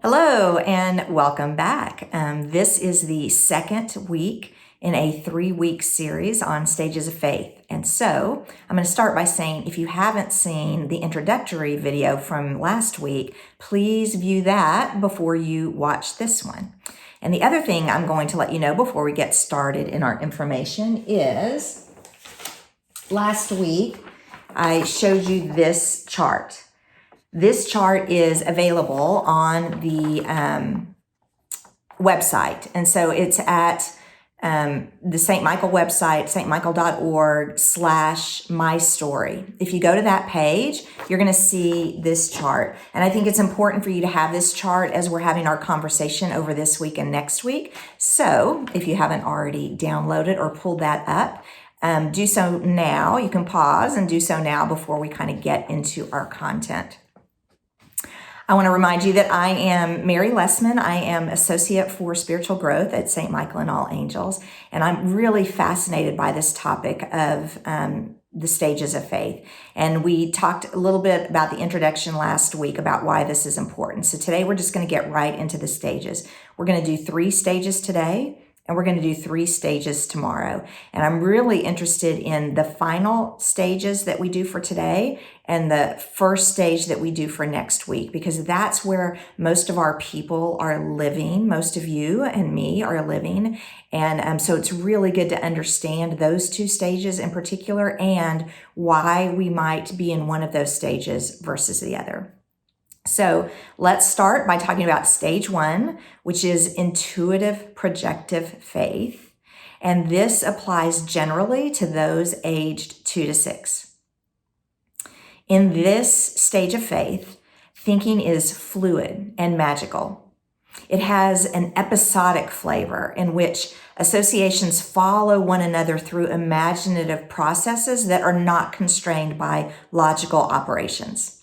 Hello and welcome back. This is the second week in a 3-week series on stages of faith. And so I'm going to start by saying if you haven't seen the introductory video from last week, please view that before you watch this one. And the other thing I'm going to let you know before we get started in our information is last week I showed you this chart. This chart is available on the website. And so it's at the St. Michael website, stmichael.org/mystory. If you go to that page, you're going to see this chart. And I think it's important for you to have this chart as we're having our conversation over this week and next week. So if you haven't already downloaded or pulled that up, do so now. You can pause and do so now before we kind of get into our content. I want to remind you that I am Mary Lessman. I am Associate for Spiritual Growth at St. Michael and All Angels, and I'm really fascinated by this topic of the stages of faith. And we talked a little bit about the introduction last week about why this is important. So today we're just going to get right into the stages. We're going to do 3 stages today, and we're going to do 3 stages tomorrow. And I'm really interested in the final stages that we do for today and the first stage that we do for next week, because that's where most of our people are living. Most of you and me are living. And so it's really good to understand those 2 stages in particular and why we might be in one of those stages versus the other. So let's start by talking about stage 1, which is intuitive projective faith. And this applies generally to those aged 2 to 6. In this stage of faith, thinking is fluid and magical. It has an episodic flavor in which associations follow one another through imaginative processes that are not constrained by logical operations.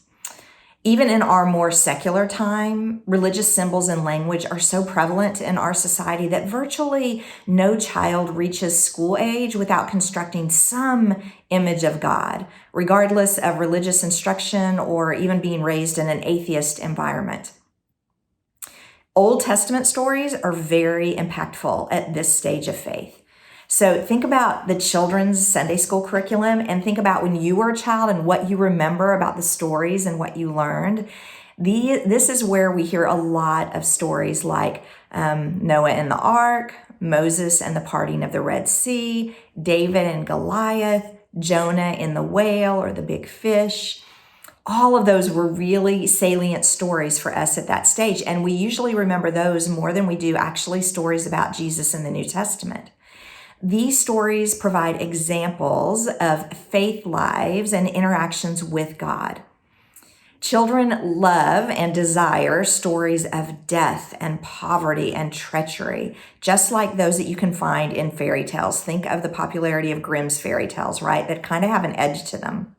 Even in our more secular time, religious symbols and language are so prevalent in our society that virtually no child reaches school age without constructing some image of God, regardless of religious instruction or even being raised in an atheist environment. Old Testament stories are very impactful at this stage of faith. So think about the children's Sunday school curriculum and think about when you were a child and what you remember about the stories and what you learned. This is where we hear a lot of stories like Noah and the Ark, Moses and the parting of the Red Sea, David and Goliath, Jonah in the whale or the big fish. All of those were really salient stories for us at that stage. And we usually remember those more than we do actually stories about Jesus in the New Testament. These stories provide examples of faith lives and interactions with God. Children love and desire stories of death and poverty and treachery, just like those that you can find in fairy tales. Think of the popularity of Grimm's fairy tales, right? That kind of have an edge to them.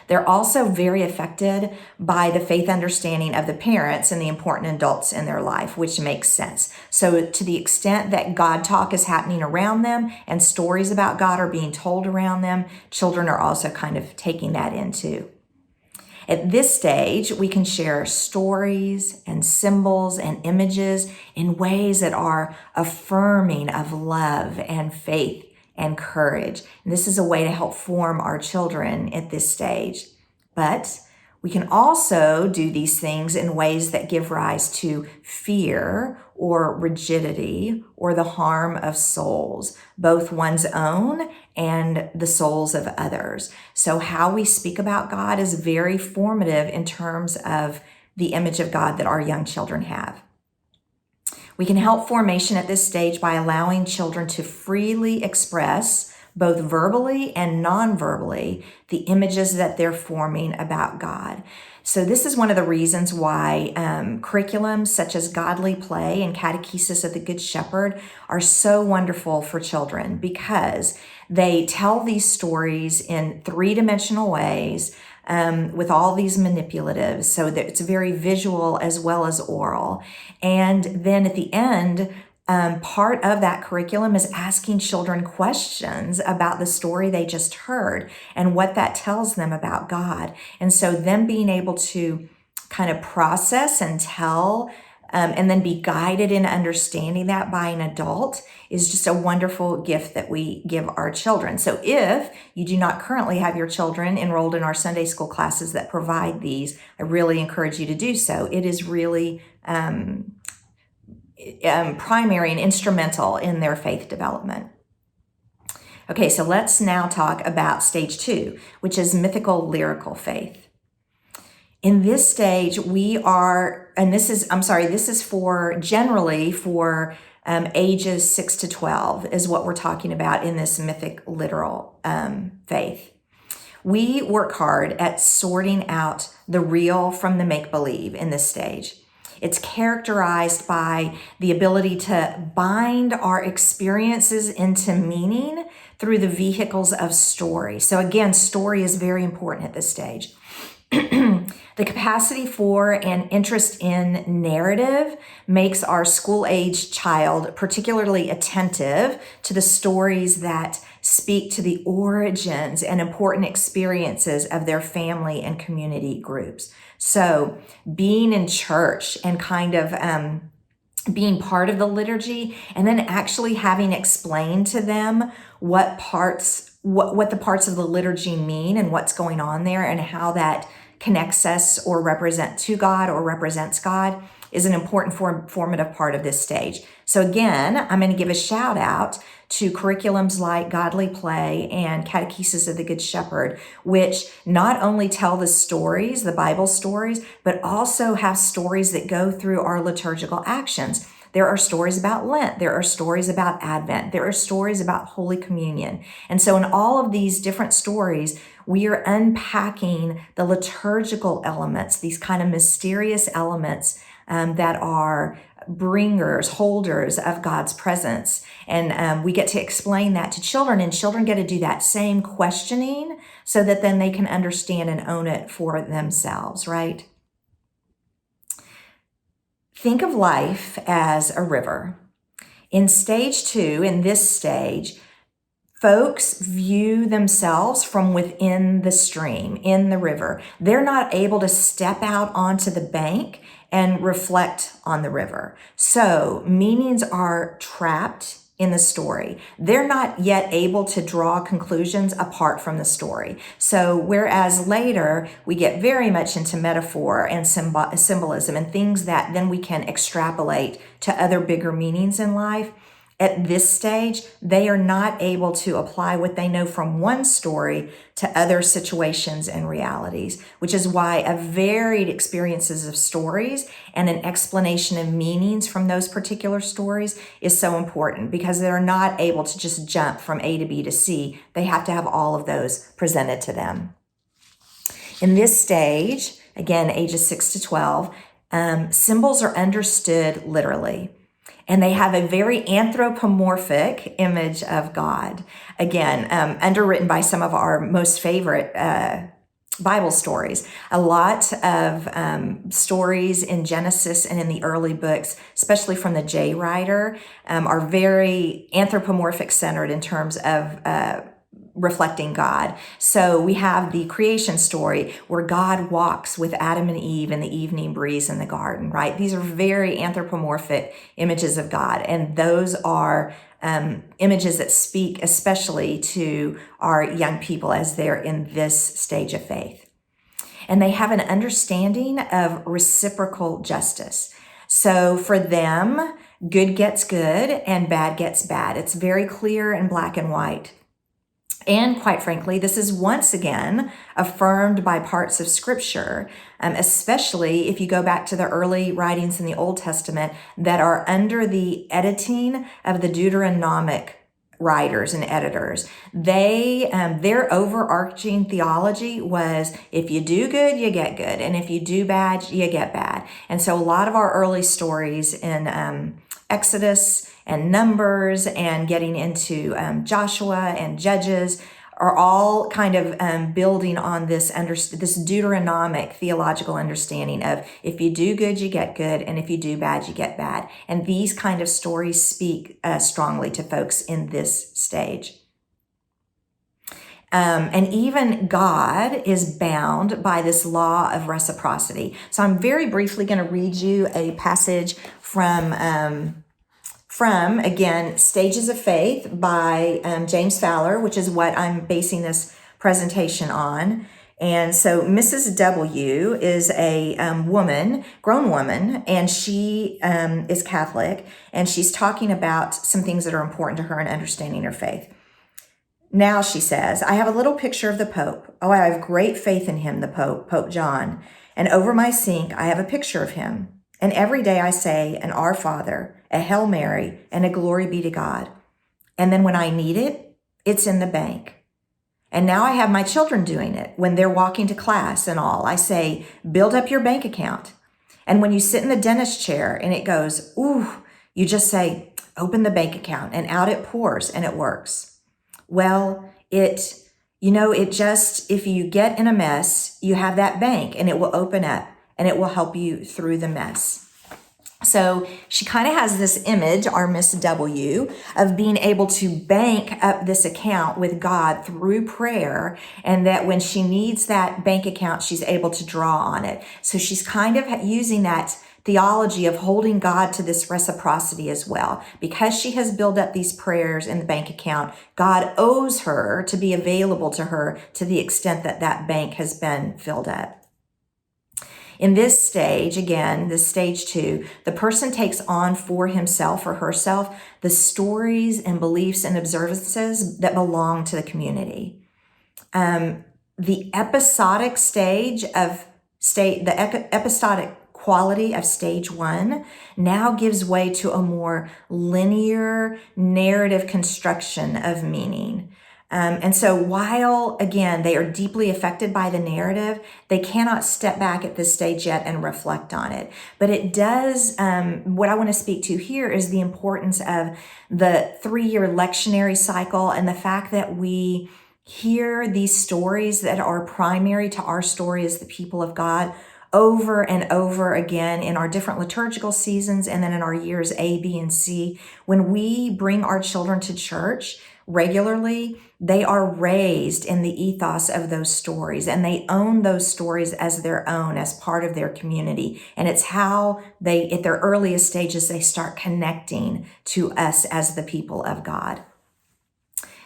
They're also very affected by the faith understanding of the parents and the important adults in their life, which makes sense. So to the extent that God talk is happening around them and stories about God are being told around them, children are also kind of taking that in too. At this stage, we can share stories and symbols and images in ways that are affirming of love and faith and courage. And this is a way to help form our children at this stage. But we can also do these things in ways that give rise to fear or rigidity or the harm of souls, both one's own and the souls of others. So how we speak about God is very formative in terms of the image of God that our young children have. We can help formation at this stage by allowing children to freely express, both verbally and non-verbally, the images that they're forming about God. So this is one of the reasons why curriculums such as Godly Play and Catechesis of the Good Shepherd are so wonderful for children, because they tell these stories in 3-dimensional ways, with all these manipulatives, so that it's very visual as well as oral. And then at the end, part of that curriculum is asking children questions about the story they just heard and what that tells them about God. And so them being able to kind of process and tell and then be guided in understanding that by an adult is just a wonderful gift that we give our children. So if you do not currently have your children enrolled in our Sunday school classes that provide these, I really encourage you to do so. It is really primary and instrumental in their faith development. Okay, so let's now talk about stage 2, which is mythical lyrical faith. In this stage, we are, and this is for generally for ages 6 to 12 is what we're talking about in this mythic literal faith. We work hard at sorting out the real from the make-believe in this stage. It's characterized by the ability to bind our experiences into meaning through the vehicles of story. So again, story is very important at this stage. The capacity for and interest in narrative makes our school-age child particularly attentive to the stories that speak to the origins and important experiences of their family and community groups. So being in church and kind of being part of the liturgy and then actually having explained to them what the parts of the liturgy mean and what's going on there and how that connects us or represents God is an important formative part of this stage. So again, I'm going to give a shout out to curriculums like Godly Play and Catechesis of the Good Shepherd, which not only tell the stories, the Bible stories, but also have stories that go through our liturgical actions. There are stories about Lent. There are stories about Advent. There are stories about Holy Communion. And so in all of these different stories, we are unpacking the liturgical elements, these kind of mysterious elements that are holders of God's presence. And we get to explain that to children, and children get to do that same questioning so that then they can understand and own it for themselves, right? Think of life as a river. In stage 2, in this stage, folks view themselves from within the stream, in the river. They're not able to step out onto the bank and reflect on the river. So meanings are trapped in the story. They're not yet able to draw conclusions apart from the story. So whereas later we get very much into metaphor and symbolism and things that then we can extrapolate to other bigger meanings in life, at this stage, they are not able to apply what they know from one story to other situations and realities, which is why a varied experiences of stories and an explanation of meanings from those particular stories is so important, because they're not able to just jump from A to B to C. They have to have all of those presented to them. In this stage, again, ages 6 to 12, symbols are understood literally. And they have a very anthropomorphic image of God. Again, underwritten by some of our most favorite Bible stories. A lot of stories in Genesis and in the early books, especially from the J writer, are very anthropomorphic centered in terms of reflecting God. So we have the creation story where God walks with Adam and Eve in the evening breeze in the garden, right? These are very anthropomorphic images of God. And those are images that speak especially to our young people as they're in this stage of faith. And they have an understanding of reciprocal justice. So for them, good gets good and bad gets bad. It's very clear in black and white. And quite frankly, this is once again affirmed by parts of Scripture, especially if you go back to the early writings in the Old Testament that are under the editing of the Deuteronomic writers and editors. Their overarching theology was, if you do good, you get good. And if you do bad, you get bad. And so a lot of our early stories in Exodus and Numbers and getting into Joshua and Judges are all kind of building on this Deuteronomic theological understanding of, if you do good, you get good, and if you do bad, you get bad. And these kind of stories speak strongly to folks in this stage. And even God is bound by this law of reciprocity. So I'm very briefly going to read you a passage from again, Stages of Faith by James Fowler, which is what I'm basing this presentation on. And so Mrs. W is a grown woman, and she is Catholic, and she's talking about some things that are important to her in understanding her faith. Now she says, I have a little picture of the Pope. Oh, I have great faith in him, the Pope, Pope John. And over my sink, I have a picture of him. And every day I say an Our Father, a Hail Mary, and a Glory be to God. And then when I need it, it's in the bank. And now I have my children doing it when they're walking to class and all. I say, build up your bank account. And when you sit in the dentist chair and it goes, ooh, you just say, open the bank account, and out it pours and it works. Well, if you get in a mess, you have that bank and it will open up and it will help you through the mess. So she kind of has this image, our Miss W, of being able to bank up this account with God through prayer, and that when she needs that bank account, she's able to draw on it. So she's kind of using that theology of holding God to this reciprocity as well. Because she has built up these prayers in the bank account, God owes her to be available to her to the extent that that bank has been filled up. In this stage, again, this stage 2, the person takes on for himself or herself the stories and beliefs and observances that belong to the community. The episodic episodic quality of stage 1 now gives way to a more linear narrative construction of meaning. And so while, again, they are deeply affected by the narrative, they cannot step back at this stage yet and reflect on it. But it does, what I want to speak to here is the importance of the 3-year lectionary cycle and the fact that we hear these stories that are primary to our story as the people of God over and over again in our different liturgical seasons and then in our years A, B, and C. When we bring our children to church regularly, they are raised in the ethos of those stories, and they own those stories as their own, as part of their community. And it's how they, at their earliest stages, they start connecting to us as the people of God.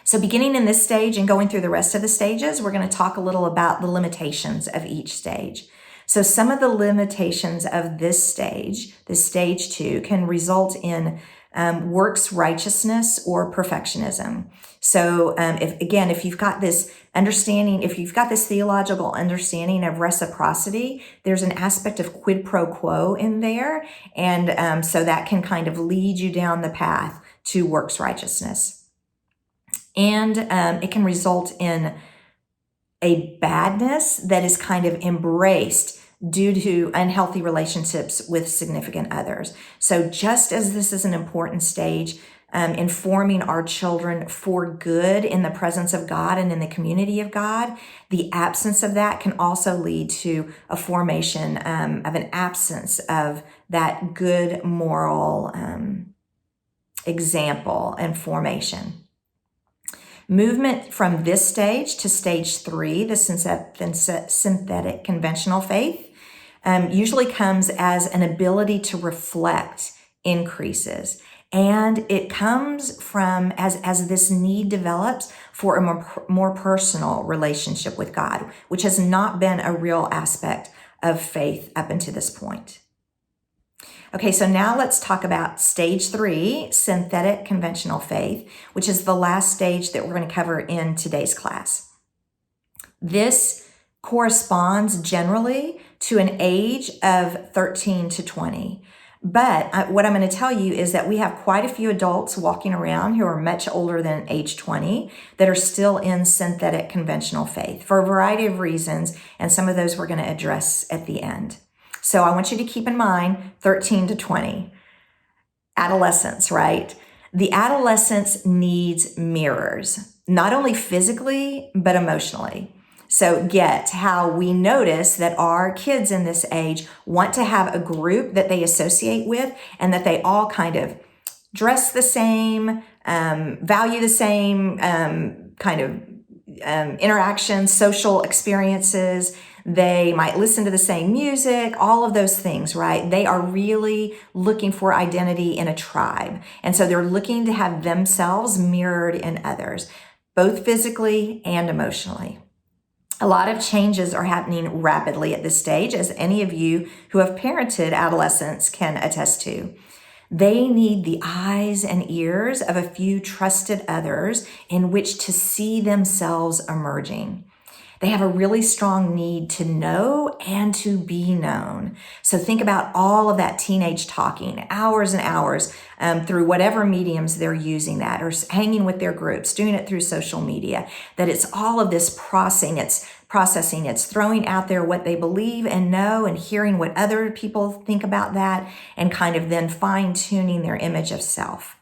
So beginning in this stage and going through the rest of the stages, we're going to talk a little about the limitations of each stage. So some of the limitations of this stage 2, can result in works righteousness or perfectionism. So if you've got this understanding, if you've got this theological understanding of reciprocity, there's an aspect of quid pro quo in there. And so that can kind of lead you down the path to works righteousness. And it can result in a badness that is kind of embraced due to unhealthy relationships with significant others. So just as this is an important stage in forming our children for good in the presence of God and in the community of God, the absence of that can also lead to a formation of an absence of that good moral example and formation. Movement from this stage to stage 3, the synthetic conventional faith, usually comes as an ability to reflect increases. And it comes from, as this need develops, for a more personal relationship with God, which has not been a real aspect of faith up until this point. Okay, so now let's talk about stage 3, synthetic conventional faith, which is the last stage that we're going to cover in today's class. This corresponds generally to an age of 13 to 20. But what I'm going to tell you is that we have quite a few adults walking around who are much older than age 20 that are still in synthetic conventional faith for a variety of reasons, and some of those we're going to address at the end. So I want you to keep in mind 13 to 20. Adolescence, right? The adolescence needs mirrors, not only physically, but emotionally. So get how we notice that our kids in this age want to have a group that they associate with and that they all kind of dress the same, value the same, kind of interactions, social experiences. They might listen to the same music, all of those things, right? They are really looking for identity in a tribe. And so they're looking to have themselves mirrored in others, both physically and emotionally. A lot of changes are happening rapidly at this stage, as any of you who have parented adolescents can attest to. They need the eyes and ears of a few trusted others in which to see themselves emerging. They have a really strong need to know and to be known. So think about all of that teenage talking, hours and hours through whatever mediums they're using that, or hanging with their groups, doing it through social media, that it's all of this processing, it's throwing out there what they believe and know and hearing what other people think about that, and kind of then fine-tuning their image of self.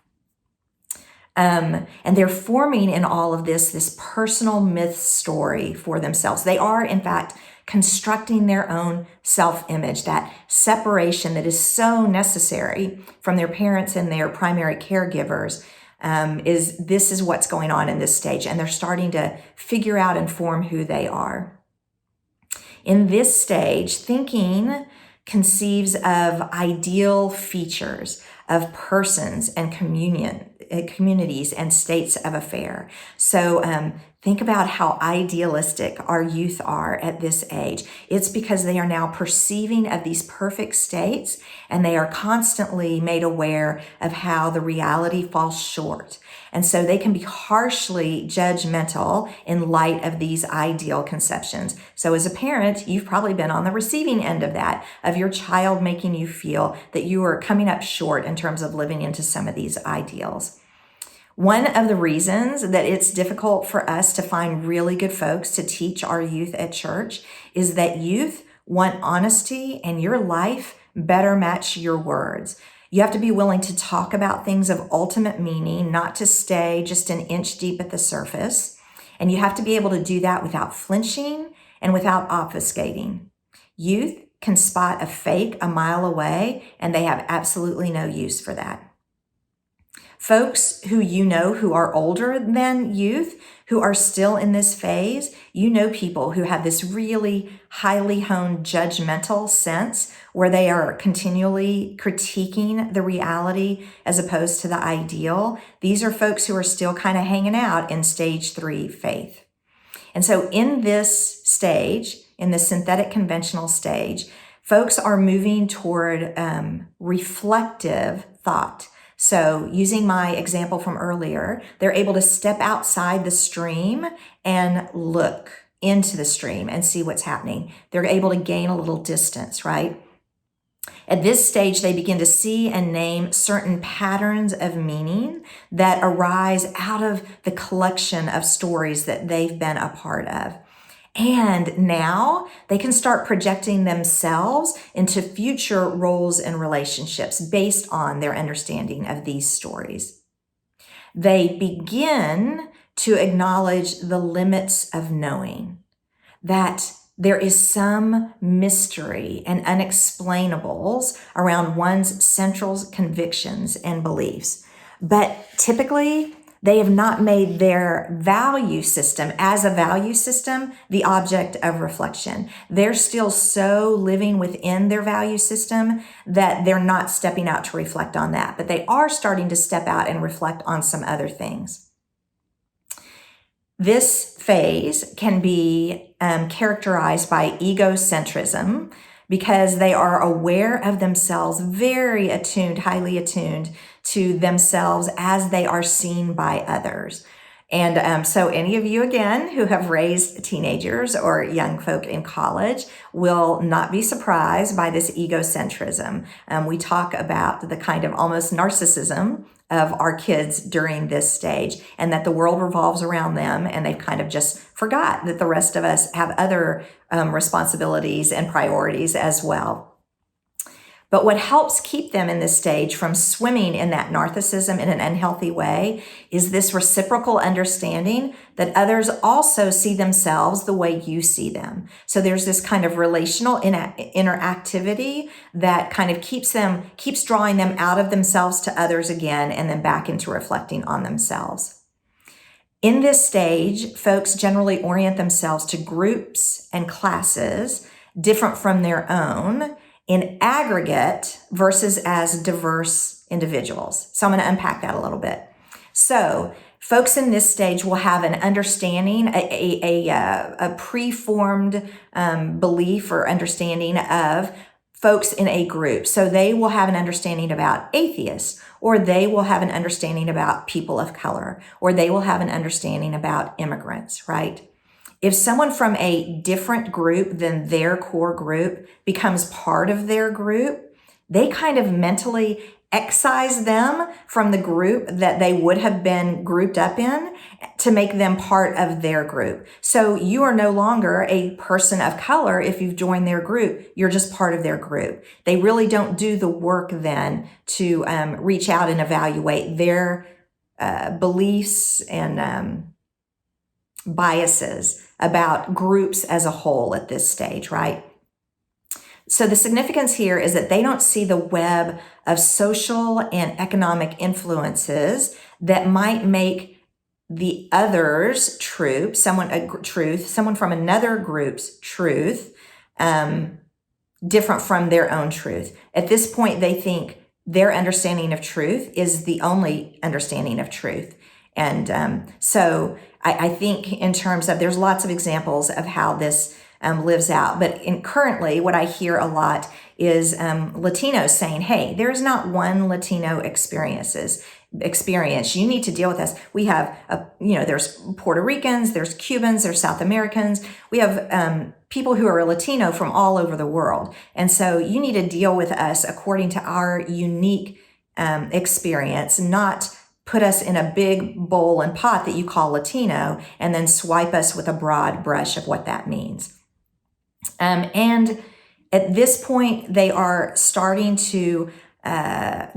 And they're forming in all of this personal myth story for themselves. They are, in fact, constructing their own self-image, that separation that is so necessary from their parents and their primary caregivers. This is what's going on in this stage, and they're starting to figure out and form who they are. In this stage, thinking conceives of ideal features of persons and communities and states of affair. So think about how idealistic our youth are at this age. It's because they are now perceiving of these perfect states, and they are constantly made aware of how the reality falls short. And so they can be harshly judgmental in light of these ideal conceptions. So as a parent, you've probably been on the receiving end of that, of your child making you feel that you are coming up short in terms of living into some of these ideals. One of the reasons that it's difficult for us to find really good folks to teach our youth at church is that youth want honesty, and your life better match your words. You have to be willing to talk about things of ultimate meaning, not to stay just an inch deep at the surface. And you have to be able to do that without flinching and without obfuscating. Youth can spot a fake a mile away, and they have absolutely no use for that. Folks who you know who are older than youth, who are still in this phase, you know people who have this really highly honed judgmental sense where they are continually critiquing the reality as opposed to the ideal. These are folks who are still kind of hanging out in stage 3 faith. And so in this stage, in the synthetic conventional stage, folks are moving toward reflective thought. So using my example from earlier, they're able to step outside the stream and look into the stream and see what's happening. They're able to gain a little distance, right? At this stage, they begin to see and name certain patterns of meaning that arise out of the collection of stories that they've been a part of. And now they can start projecting themselves into future roles and relationships based on their understanding of these stories. They begin to acknowledge the limits of knowing, that there is some mystery and unexplainables around one's central convictions and beliefs. But typically, they have not made their value system as a value system the object of reflection. They're still so living within their value system that they're not stepping out to reflect on that, but they are starting to step out and reflect on some other things. This phase can be characterized by egocentrism, because they are aware of themselves, very attuned, highly attuned to themselves as they are seen by others. And so any of you, again, who have raised teenagers or young folk in college will not be surprised by this egocentrism. We talk about the kind of almost narcissism of our kids during this stage, and that the world revolves around them, and they've kind of just forgot that the rest of us have other responsibilities and priorities as well. But what helps keep them in this stage from swimming in that narcissism in an unhealthy way is this reciprocal understanding that others also see themselves the way you see them. So there's this kind of relational interactivity that kind of keeps drawing them out of themselves to others again, and then back into reflecting on themselves. In this stage, folks generally orient themselves to groups and classes different from their own in aggregate versus as diverse individuals. So I'm going to unpack that a little bit. So folks in this stage will have an understanding, a preformed belief or understanding of folks in a group. So they will have an understanding about atheists, or they will have an understanding about people of color, or they will have an understanding about immigrants, right? If someone from a different group than their core group becomes part of their group, they kind of mentally excise them from the group that they would have been grouped up in to make them part of their group. So you are no longer a person of color if you've joined their group. You're just part of their group. They really don't do the work then to reach out and evaluate their beliefs and biases about groups as a whole at this stage, right? So the significance here is that they don't see the web of social and economic influences that might make the other's truth, someone from another group's truth, different from their own truth. At this point, they think their understanding of truth is the only understanding of truth. And so I think in terms of, there's lots of examples of how this lives out. But currently, what I hear a lot is Latinos saying, hey, there's not one Latino experience. You need to deal with us. We have, there's Puerto Ricans, there's Cubans, there's South Americans. We have people who are Latino from all over the world. And so you need to deal with us according to our unique experience, not put us in a big bowl and pot that you call Latino and then swipe us with a broad brush of what that means. And at this point, they are starting to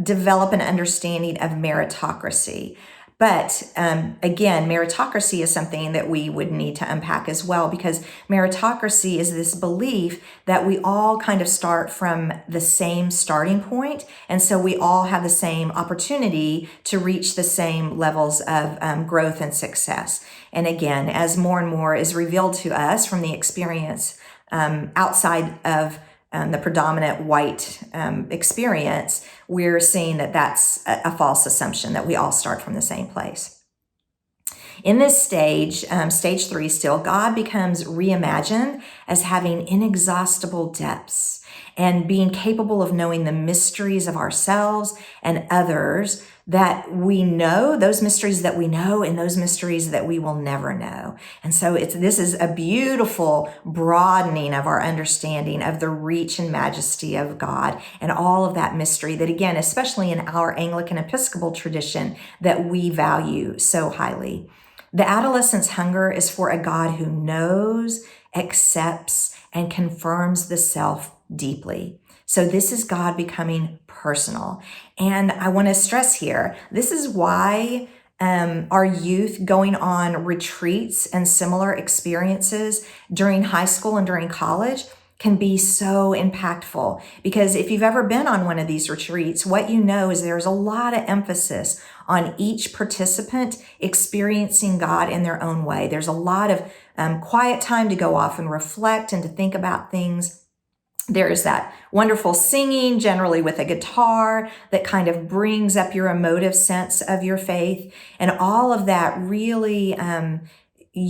develop an understanding of meritocracy. But again, meritocracy is something that we would need to unpack as well, because meritocracy is this belief that we all kind of start from the same starting point. And so we all have the same opportunity to reach the same levels of growth and success. And again, as more and more is revealed to us from the experience outside of the predominant white experience, we're seeing that that's a false assumption, that we all start from the same place. In this stage, stage 3 still, God becomes reimagined as having inexhaustible depths and being capable of knowing the mysteries of ourselves and others that we know, those mysteries that we know and those mysteries that we will never know. And so this is a beautiful broadening of our understanding of the reach and majesty of God and all of that mystery that, again, especially in our Anglican Episcopal tradition, that we value so highly. The adolescent's hunger is for a God who knows, accepts, and confirms the self deeply. So this is God becoming personal. And I want to stress here, this is why our youth going on retreats and similar experiences during high school and during college can be so impactful. Because if you've ever been on one of these retreats, what you know is there's a lot of emphasis on each participant experiencing God in their own way. There's a lot of quiet time to go off and reflect and to think about things. There's that wonderful singing, generally with a guitar, that kind of brings up your emotive sense of your faith. And all of that really,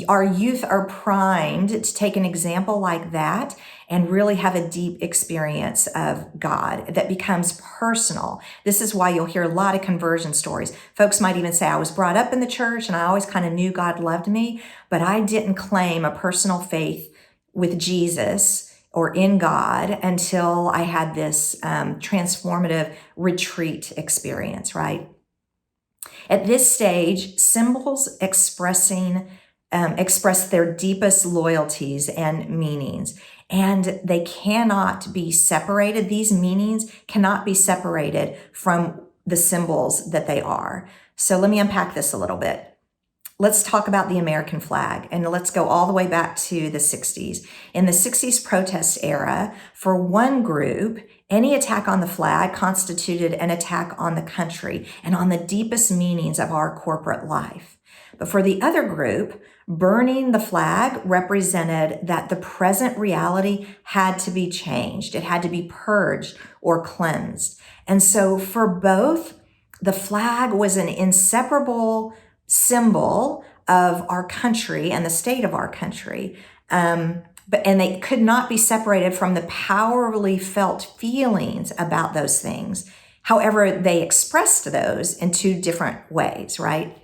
our youth are primed to take an example like that and really have a deep experience of God that becomes personal. This is why you'll hear a lot of conversion stories. Folks might even say, I was brought up in the church and I always kind of knew God loved me, but I didn't claim a personal faith with Jesus or in God until I had this transformative retreat experience, right? At this stage, symbols express their deepest loyalties and meanings, and they cannot be separated. These meanings cannot be separated from the symbols that they are. So let me unpack this a little bit. Let's talk about the American flag, and let's go all the way back to the 60s. In the 60s protest era, for one group, Any attack on the flag constituted an attack on the country and on the deepest meanings of our corporate life. But for the other group, burning the flag represented that the present reality had to be changed. It had to be purged or cleansed. And so for both, the flag was an inseparable symbol of our country and the state of our country. And they could not be separated from the powerfully felt feelings about those things. However, they expressed those in two different ways, right?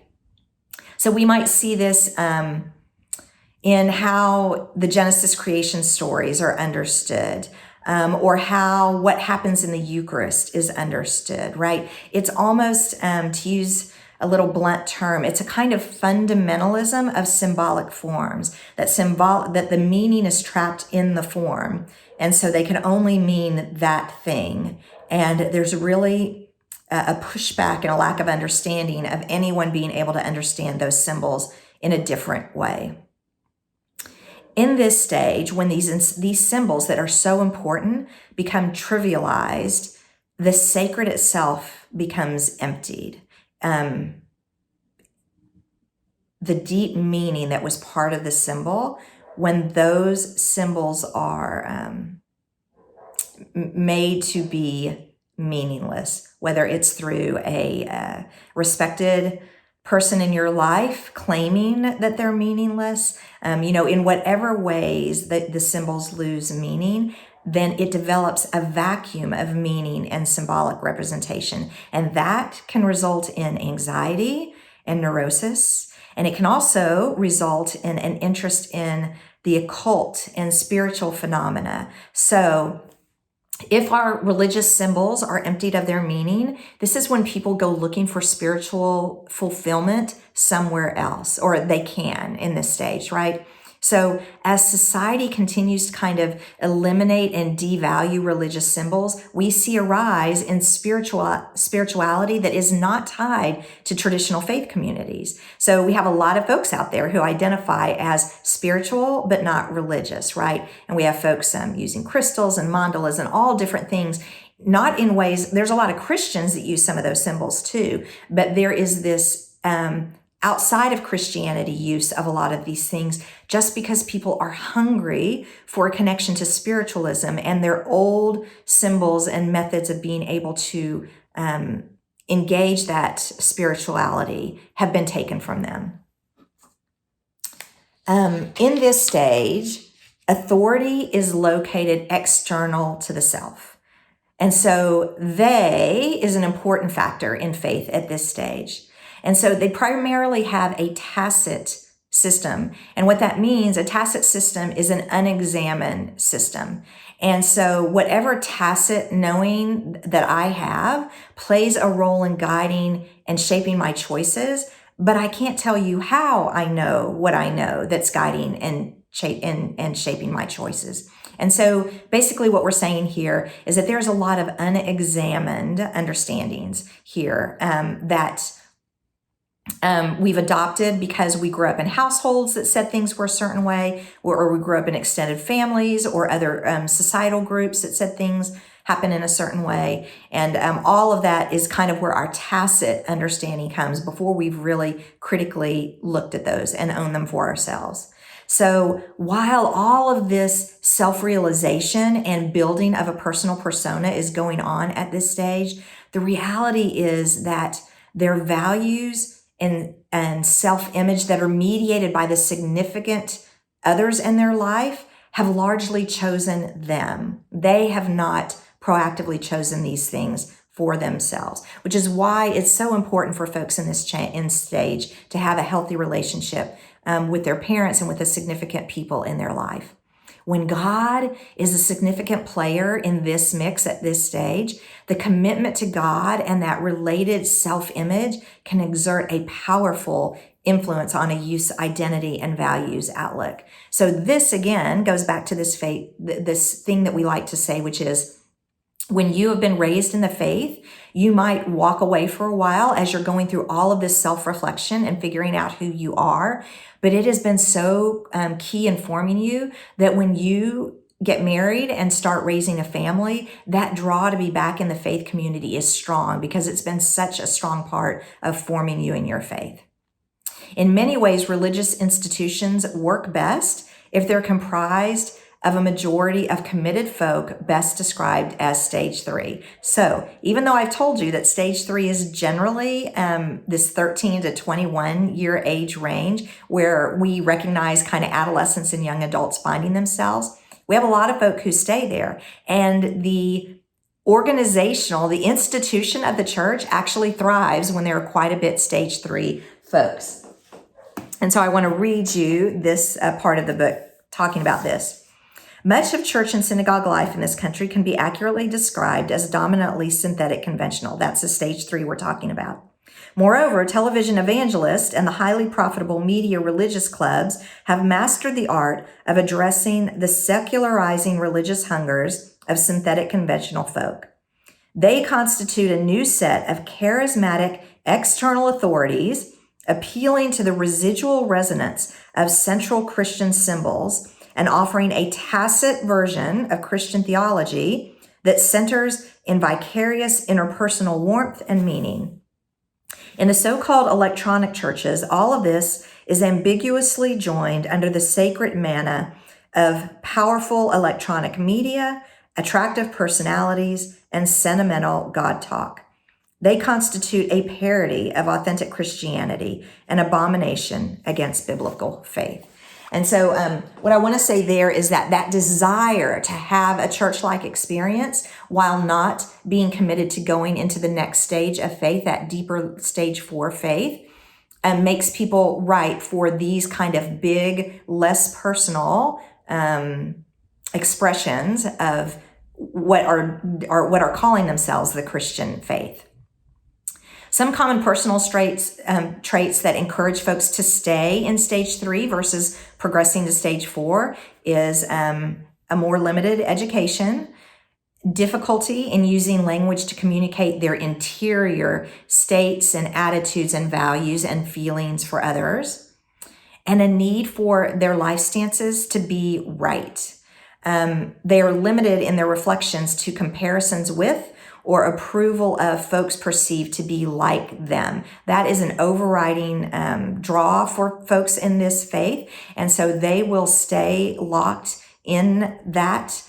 So we might see this in how the Genesis creation stories are understood, or how what happens in the Eucharist is understood, right? It's almost, to use a little blunt term, it's a kind of fundamentalism of symbolic forms, that the meaning is trapped in the form. And so they can only mean that thing. And there's really a pushback and a lack of understanding of anyone being able to understand those symbols in a different way. In this stage, when these symbols that are so important become trivialized, the sacred itself becomes emptied. The deep meaning that was part of the symbol, when those symbols are made to be meaningless, whether it's through a respected person in your life claiming that they're meaningless, in whatever ways that the symbols lose meaning, then it develops a vacuum of meaning and symbolic representation. And that can result in anxiety and neurosis. And it can also result in an interest in the occult and spiritual phenomena. So if our religious symbols are emptied of their meaning, this is when people go looking for spiritual fulfillment somewhere else, or they can in this stage, right? So as society continues to kind of eliminate and devalue religious symbols, we see a rise in spirituality that is not tied to traditional faith communities. So we have a lot of folks out there who identify as spiritual but not religious, right? And we have folks using crystals and mandalas and all different things, not in ways, there's a lot of Christians that use some of those symbols too, but there is this outside of Christianity use of a lot of these things, just because people are hungry for a connection to spiritualism, and their old symbols and methods of being able to engage that spirituality have been taken from them. In this stage, authority is located external to the self. And so they is an important factor in faith at this stage. And so they primarily have a tacit system. And what that means, a tacit system is an unexamined system. And so whatever tacit knowing that I have plays a role in guiding and shaping my choices, but I can't tell you how I know what I know that's guiding and shaping my choices. And so basically what we're saying here is that there's a lot of unexamined understandings here that we've adopted because we grew up in households that said things were a certain way, or we grew up in extended families or other societal groups that said things happen in a certain way. And all of that is kind of where our tacit understanding comes before we've really critically looked at those and owned them for ourselves. So while all of this self-realization and building of a personal persona is going on at this stage, the reality is that their values and self-image that are mediated by the significant others in their life have largely chosen them. They have not proactively chosen these things for themselves, which is why it's so important for folks in this stage to have a healthy relationship with their parents and with the significant people in their life. When God is a significant player in this mix at this stage, the commitment to God and that related self-image can exert a powerful influence on a youth's identity and values outlook. So this again goes back to this thing that we like to say, which is when you have been raised in the faith, you might walk away for a while as you're going through all of this self-reflection and figuring out who you are. But it has been so key in forming you that when you get married and start raising a family, that draw to be back in the faith community is strong because it's been such a strong part of forming you in your faith. In many ways, religious institutions work best if they're comprised of a majority of committed folk, best described as stage 3. So even though I've told you that stage 3 is generally this 13 to 21 year age range where we recognize kind of adolescents and young adults finding themselves, we have a lot of folk who stay there. And the institution of the church actually thrives when there are quite a bit stage 3 folks. And so I want to read you this part of the book talking about this. Much of church and synagogue life in this country can be accurately described as dominantly synthetic conventional. That's the stage 3 we're talking about. Moreover, television evangelists and the highly profitable media religious clubs have mastered the art of addressing the secularizing religious hungers of synthetic conventional folk. They constitute a new set of charismatic external authorities appealing to the residual resonance of central Christian symbols and offering a tacit version of Christian theology that centers in vicarious interpersonal warmth and meaning. In the so-called electronic churches, all of this is ambiguously joined under the sacred manna of powerful electronic media, attractive personalities, and sentimental God talk. They constitute a parody of authentic Christianity, an abomination against biblical faith. And so what I want to say there is that desire to have a church-like experience while not being committed to going into the next stage of faith, that deeper stage 4 faith, makes people ripe for these kind of big, less personal expressions of what are calling themselves the Christian faith. Some common personal traits that encourage folks to stay in stage 3 versus progressing to stage 4 is a more limited education, difficulty in using language to communicate their interior states and attitudes and values and feelings for others, and a need for their life stances to be right. They are limited in their reflections to comparisons with or approval of folks perceived to be like them. That is an overriding draw for folks in this faith. And so they will stay locked in that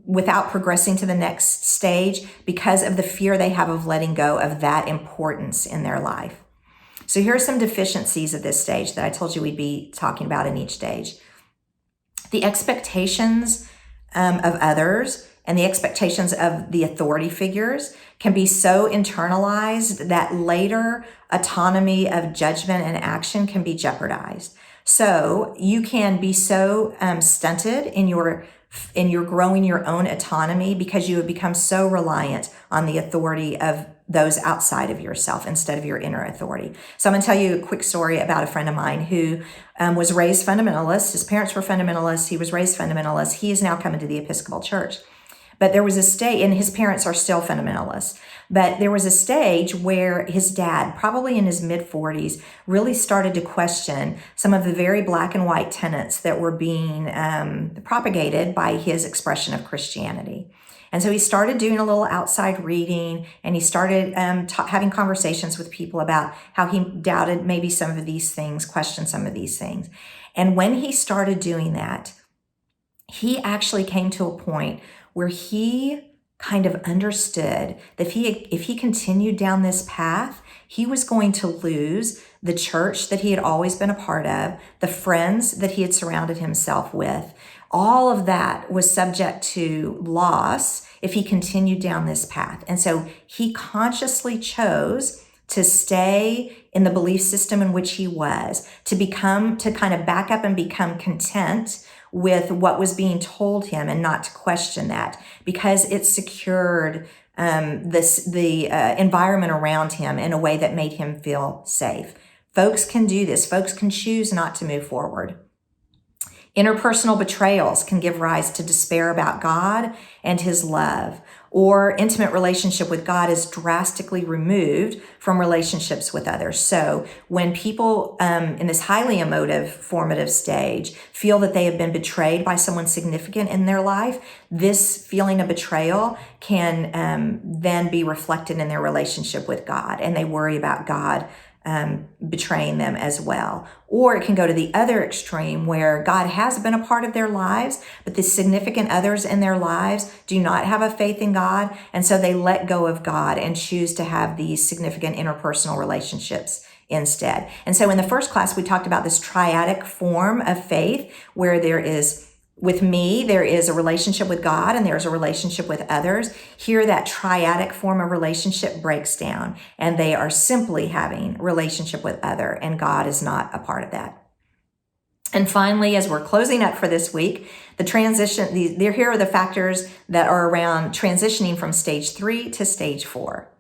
without progressing to the next stage because of the fear they have of letting go of that importance in their life. So here are some deficiencies of this stage that I told you we'd be talking about in each stage. The expectations of others and the expectations of the authority figures can be so internalized that later autonomy of judgment and action can be jeopardized. So you can be so stunted in your growing your own autonomy because you have become so reliant on the authority of those outside of yourself instead of your inner authority. So I'm going to tell you a quick story about a friend of mine who was raised fundamentalist. His parents were fundamentalists. He was raised fundamentalist. He is now coming to the Episcopal Church. But there was a stage, and his parents are still fundamentalists, but there was a stage where his dad, probably in his mid-40s, really started to question some of the very black and white tenets that were being propagated by his expression of Christianity. And so he started doing a little outside reading, and he started having conversations with people about how he doubted maybe some of these things, questioned some of these things. And when he started doing that, he actually came to a point where he kind of understood that if he continued down this path, he was going to lose the church that he had always been a part of, the friends that he had surrounded himself with. All of that was subject to loss if he continued down this path. And so he consciously chose to stay in the belief system in which he was, to kind of back up and become content with what was being told him and not to question that, because it secured the environment around him in a way that made him feel safe. Folks can do this. Folks can choose not to move forward. Interpersonal betrayals can give rise to despair about God and his love, or intimate relationship with God is drastically removed from relationships with others. So when people in this highly emotive, formative stage feel that they have been betrayed by someone significant in their life, this feeling of betrayal can then be reflected in their relationship with God, and they worry about God betraying them as well. Or it can go to the other extreme where God has been a part of their lives, but the significant others in their lives do not have a faith in God. And so they let go of God and choose to have these significant interpersonal relationships instead. And so in the first class, we talked about this triadic form of faith where there is, with me, there is a relationship with God and there's a relationship with others. Here, that triadic form of relationship breaks down and they are simply having relationship with other, and God is not a part of that. And finally, as we're closing up for this week, the transition, here are the factors that are around transitioning from stage 3 to stage 4.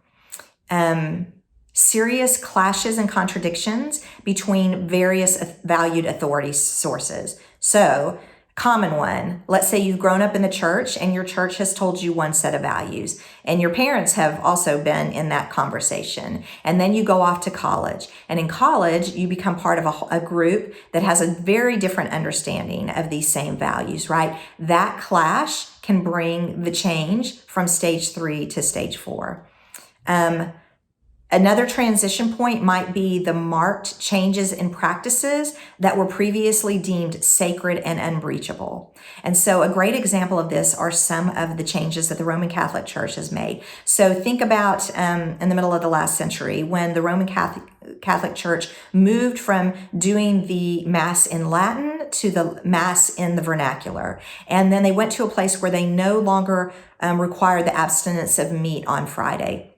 Serious clashes and contradictions between various valued authority sources. So, common one, let's say you've grown up in the church and your church has told you one set of values, and your parents have also been in that conversation. And then you go off to college, and in college, you become part of a group that has a very different understanding of these same values, right? That clash can bring the change from stage 3 to stage 4. Another transition point might be the marked changes in practices that were previously deemed sacred and unbreachable. And so a great example of this are some of the changes that the Roman Catholic Church has made. So think about in the middle of the last century when the Roman Catholic Church moved from doing the Mass in Latin to the Mass in the vernacular. And then they went to a place where they no longer required the abstinence of meat on Friday.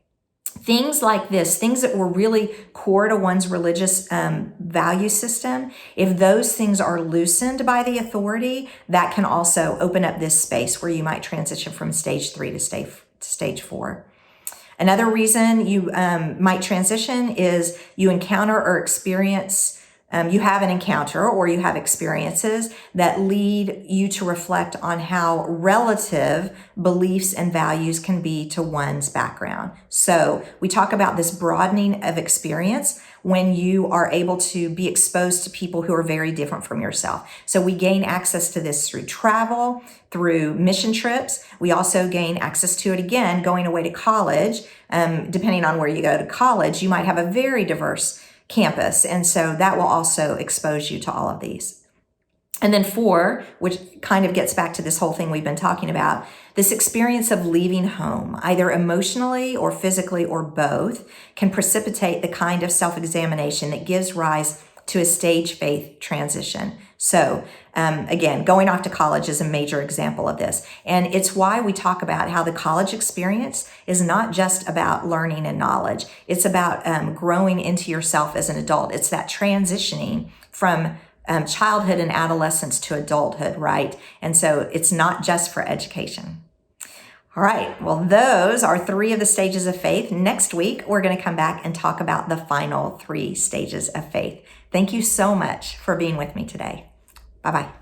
Things like this, things that were really core to one's religious value system, if those things are loosened by the authority, that can also open up this space where you might transition from stage 3 to stage 4. Another reason you might transition is you encounter or experience you have an encounter or you have experiences that lead you to reflect on how relative beliefs and values can be to one's background. So we talk about this broadening of experience when you are able to be exposed to people who are very different from yourself. So we gain access to this through travel, through mission trips. We also gain access to it again, going away to college. Depending on where you go to college, you might have a very diverse campus. And so that will also expose you to all of these. And then 4, which kind of gets back to this whole thing we've been talking about, this experience of leaving home, either emotionally or physically or both, can precipitate the kind of self-examination that gives rise to a stage faith transition. So again, going off to college is a major example of this. And it's why we talk about how the college experience is not just about learning and knowledge. It's about growing into yourself as an adult. It's that transitioning from childhood and adolescence to adulthood, right? And so it's not just for education. All right, well, those are 3 of the stages of faith. Next week, we're going to come back and talk about the final 3 stages of faith. Thank you so much for being with me today. Bye-bye.